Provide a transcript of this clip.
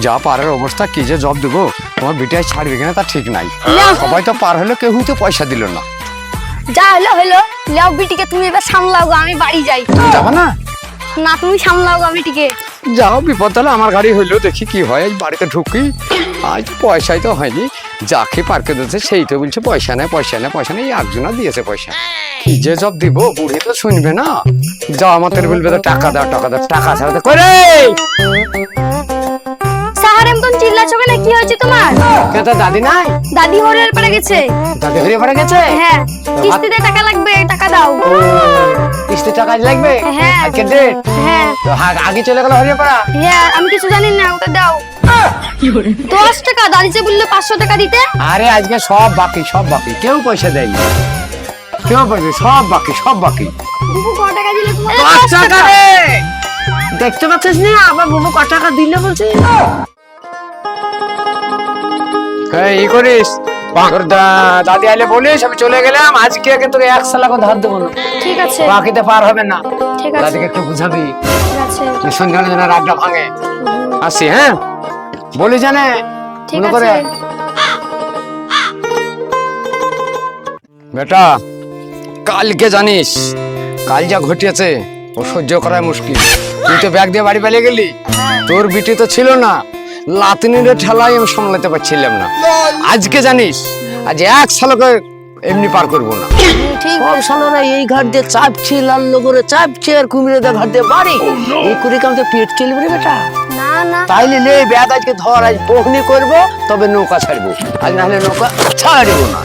যা পারের অবস্থা কি যে জব দেবো, তোমার বিটিয়ায় ছাড়বে কিনা তা ঠিক নাই। সবাই তো পার হলো, কেউ তো পয়সা দিল না। যা হলো হলো, লাও বিটিকে তুমি এবার সামলাও গো, আমি বাড়ি যাই। তুমি যাবে না? না তুমি সামলাও গো বিটিকে। যাও, বিপদ হলে আমার গাড়ি হইলেও দেখি কি হয়। এই বাড়িতে ঢুকি, আজ পয়সাই তো হয়নি। যাকে পার্কে দিচ্ছে সেই তো বলছে পয়সা নেই পয়সা নেই পয়সা নেই, একজনা দিয়েছে পয়সা। কি যে জব দিব, বুড়ি তো শুনবে না। যাও আমাদের বলবে তো টাকা দাও টাকা দাও, টাকা ছাড়া তো করে। সাহারেম কোন চিল্লাছো কেন, কি হয়েছে তোমার? কেন তোর দাদি নাই? দাদি হরিয়ার পাড়ে গেছে। দাদি হরিয়ে পড়ে গেছে? হ্যাঁ, কিস্তিতে টাকা লাগবে, টাকা দাও। কিস্তি টাকা লাগবে? হ্যাঁ। আজকে ডেট? হ্যাঁ তো আগে চলে গেল হরিয়ে পড়া। হ্যাঁ, আমি কিছু জানি না, ওটা দাও। 10 টাকা, দাদি যে বললো 500 টাকা দিতে। আরে আজকে সব বাকি সব বাকি, কেউ পয়সা দেয়নি। কেউ পয়সা, সব বাকি সব বাকি। বুবু কত টাকা দিলে তোমার? 5 টাকা রে। দেখতে পাচ্ছিস না আবার বুবু কত টাকা দিলে বলছে। এই করিস, তোর দাদি আইলে বলিস আমি চলে গেলাম, আজকে কিন্তু 1 সালা করে ধার দেবো না। ঠিক আছে বাকিতে পার হবে না। ঠিক আছে দাদিকে একটু বুঝাবি, ঠিক আছে সন্ধ্যাবেলা যেন রাগটা ভাঙে। আসি, হ্যাঁ বলি জানে ঠিক মনে করে। আছে। বেটা, কালকে জানিস কাল যা ঘটিয়েছে ও সহ্য করা মুশকিল। তুই তো ব্যাগ দিয়ে বাড়ি পালিয়ে গেলি, তোর বিটি তো ছিল না, লাতিনির ঠেলাই আমি সামলাতে পারছিলাম না। আজকে জানিস আজ 1 সালকে এমনি পার করবো না। ঠিক সব সালারা এই ঘাট দিয়ে চাপছে, লাল করে চাপছে, আর কুমিরে দা ঘাট দিয়ে বাড়ি। এই করে কাম তো পেট চলবে রে বেটা। না না তাইলে নে ব্যাগ আজকে ধর, আজ বহনি করবো তবে নৌকা ছাড়বো, আজ নাহলে নৌকা ছাড়বো না।